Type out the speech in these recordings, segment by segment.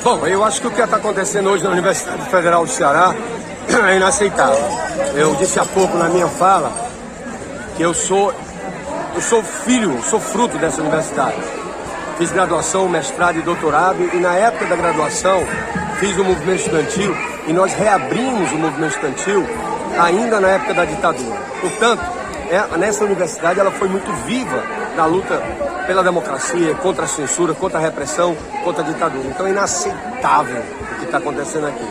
Bom, eu acho que o que está acontecendo hoje na Universidade Federal do Ceará é inaceitável. Eu disse há pouco na minha fala que eu sou fruto dessa universidade. Fiz graduação, mestrado e doutorado, e na época da graduação fiz o movimento estudantil, e nós reabrimos o movimento estudantil ainda na época da ditadura. Portanto, nessa universidade ela foi muito viva na luta pela democracia, contra a censura, contra a repressão, contra a ditadura. Então é inaceitável o que está acontecendo aqui.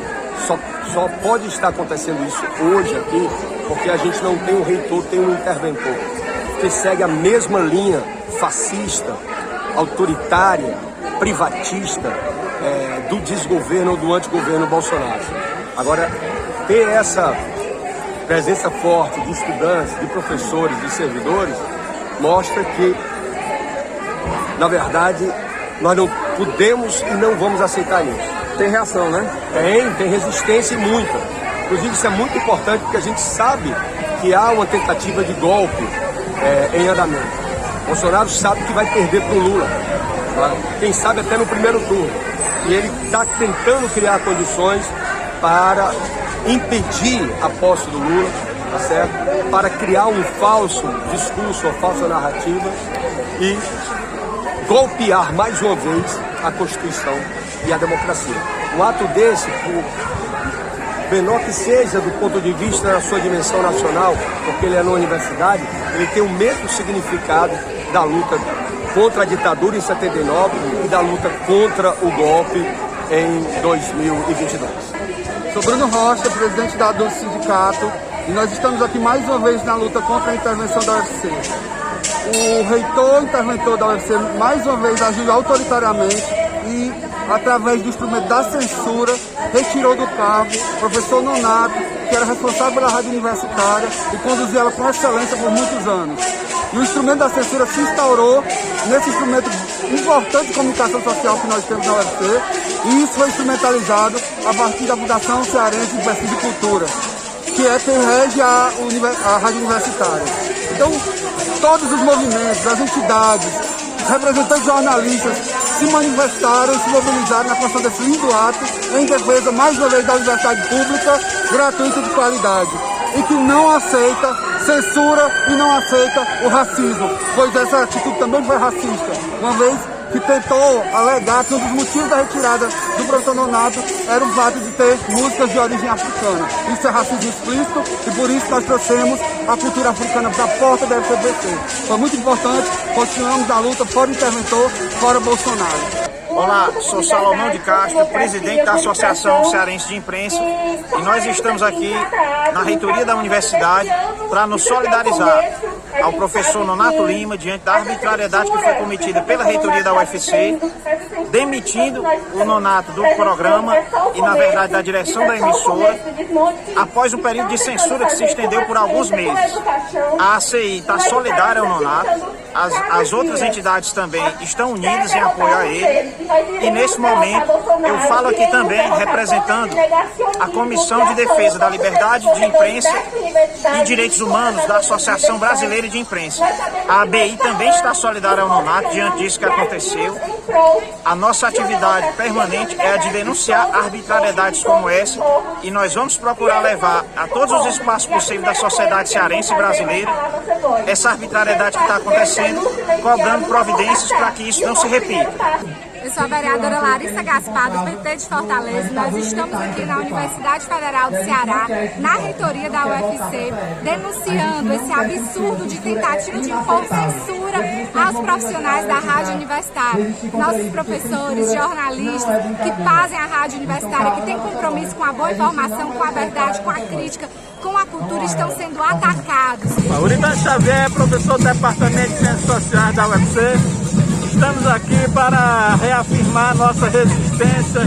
Só pode estar acontecendo isso hoje aqui, porque a gente não tem um reitor, tem um interventor, que segue a mesma linha fascista, autoritária, privatista, do desgoverno ou do antigoverno Bolsonaro. Agora, ter essa presença forte de estudantes, de professores, de servidores, mostra que, na verdade, nós não podemos e não vamos aceitar isso. Tem reação, né? Tem resistência e muita. Inclusive, isso é muito importante porque a gente sabe que há uma tentativa de golpe em andamento. Bolsonaro sabe que vai perder para o Lula, tá? Quem sabe até no primeiro turno. E ele está tentando criar condições para impedir a posse do Lula, tá certo? Para criar um falso discurso, uma falsa narrativa e golpear mais uma vez a Constituição e a democracia. Um ato desse, por menor que seja do ponto de vista da sua dimensão nacional, porque ele é na universidade, ele tem o mesmo significado da luta contra a ditadura em 79 e da luta contra o golpe em 2022. Sou Bruno Rocha, presidente do sindicato, e nós estamos aqui mais uma vez na luta contra a intervenção da UFC. O reitor interventor da UFC mais uma vez agiu autoritariamente e, através do instrumento da censura, retirou do cargo o professor Nonato, que era responsável pela rádio universitária e conduziu ela com excelência por muitos anos. E o instrumento da censura se instaurou nesse instrumento importante de comunicação social que nós temos na UFC, e isso foi instrumentalizado a partir da Fundação Cearense de Pesquisa e Cultura, que é quem rege a rádio universitária. Então, todos os movimentos, as entidades, os representantes jornalistas se manifestaram e se mobilizaram na construção desse lindo ato em defesa, mais uma vez, da universidade pública, gratuita e de qualidade, e que não aceita censura e não aceita o racismo, pois essa atitude também foi racista, uma vez que tentou alegar que um dos motivos da retirada do professor Nonato era o fato de ter músicas de origem africana. Isso é racismo explícito e por isso nós trouxemos a cultura africana para a porta da FCBC. Foi muito importante, continuamos a luta fora interventor, fora Bolsonaro. Olá, sou Salomão de Castro, presidente da Associação Cearense de Imprensa, e nós estamos aqui na reitoria da universidade para nos solidarizar ao professor Nonato Lima diante da arbitrariedade que foi cometida pela reitoria da UFC, demitindo o Nonato do programa e, na verdade, da direção da emissora, após um período de censura que se estendeu por alguns meses. A ACI está solidária ao Nonato, as outras entidades também estão unidas em apoio a ele, e nesse momento eu falo aqui também representando a Comissão de Defesa da Liberdade de Imprensa e Direitos Humanos da Associação Brasileira de Imprensa. A ABI também está solidária ao Nonato diante disso que aconteceu. A nossa atividade permanente é a de denunciar arbitrariedades como essa, e nós vamos procurar levar a todos os espaços possíveis da sociedade cearense e brasileira essa arbitrariedade que está acontecendo, cobrando providências para que isso não se repita. Eu sou a vereadora Larissa Gaspar, do PT de Fortaleza. Nós estamos aqui na Universidade Federal do Ceará, na reitoria da UFC, denunciando esse absurdo de tentativa de impor censura aos profissionais da rádio universitária. Nossos professores, jornalistas que fazem a rádio universitária, que têm compromisso com a boa informação, com a verdade, com a crítica, com a cultura, estão sendo atacados. Uriban Xavier, professor do Departamento de Ciências Sociais da UFC. Estamos aqui para reafirmar nossa resistência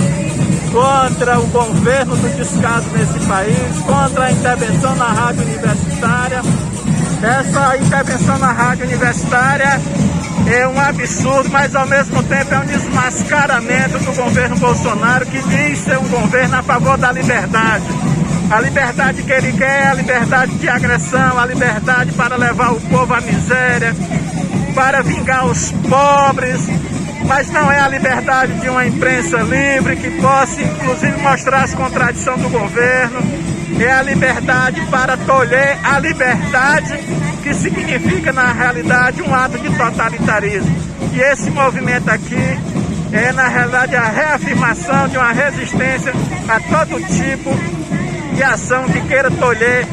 contra o governo do descaso nesse país, contra a intervenção na rádio universitária. Essa intervenção na rádio universitária é um absurdo, mas ao mesmo tempo é um desmascaramento do governo Bolsonaro, que diz ser um governo a favor da liberdade. A liberdade que ele quer é a liberdade de agressão, a liberdade para levar o povo à miséria, para vingar os pobres, mas não é a liberdade de uma imprensa livre que possa, inclusive, mostrar as contradições do governo. É a liberdade para tolher a liberdade, que significa, na realidade, um ato de totalitarismo. E esse movimento aqui é, na realidade, a reafirmação de uma resistência a todo tipo de ação que queira tolher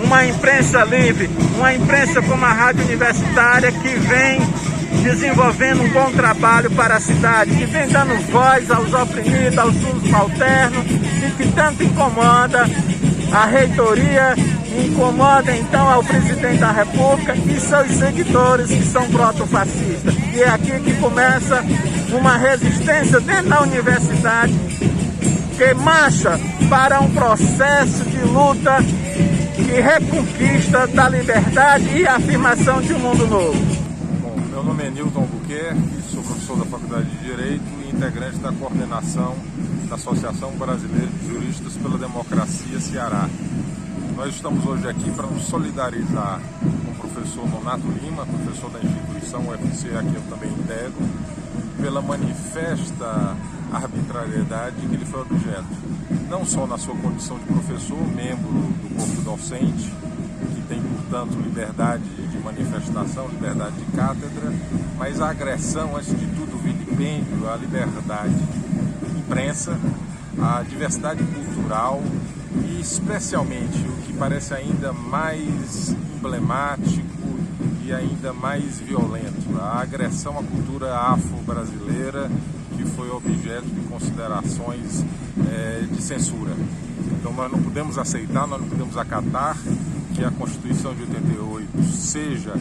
uma imprensa livre, uma imprensa como a Rádio Universitária, que vem desenvolvendo um bom trabalho para a cidade, que vem dando voz aos oprimidos, aos subalternos, e que tanto incomoda a reitoria, incomoda então ao presidente da República e seus seguidores, que são protofascistas. E é aqui que começa uma resistência dentro da universidade, que marcha para um processo de luta e reconquista da liberdade e afirmação de um mundo novo. Bom, meu nome é Nilton Albuquerque, sou professor da Faculdade de Direito e integrante da coordenação da Associação Brasileira de Juristas pela Democracia, Ceará. Nós estamos hoje aqui para nos solidarizar com o professor Nonato Lima, professor da instituição UFC, a que eu também integro, pela manifesta arbitrariedade que ele foi objeto. Não só na sua condição de professor, membro do corpo docente, que tem, portanto, liberdade de manifestação, liberdade de cátedra, mas a agressão, antes de tudo, o vilipêndio, a liberdade de imprensa, a diversidade cultural e, especialmente, o que parece ainda mais emblemático e ainda mais violento, a agressão à cultura afro-brasileira, que foi objeto de considerações de censura. Então nós não podemos aceitar, nós não podemos acatar que a Constituição de 88 seja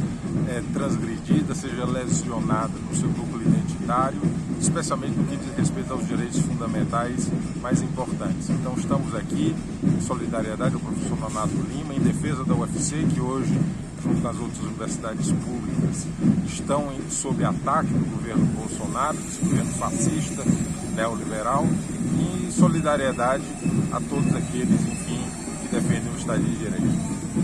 transgredida, seja lesionada no seu núcleo identitário, especialmente no que diz respeito aos direitos fundamentais mais importantes. Então estamos aqui em solidariedade ao professor Nonato Lima, em defesa da UFC, que hoje, junto com as outras universidades públicas, estão sob ataque do governo Bolsonaro, desse governo fascista, neoliberal, e solidariedade a todos aqueles, enfim, que defendem o Estado de Direito.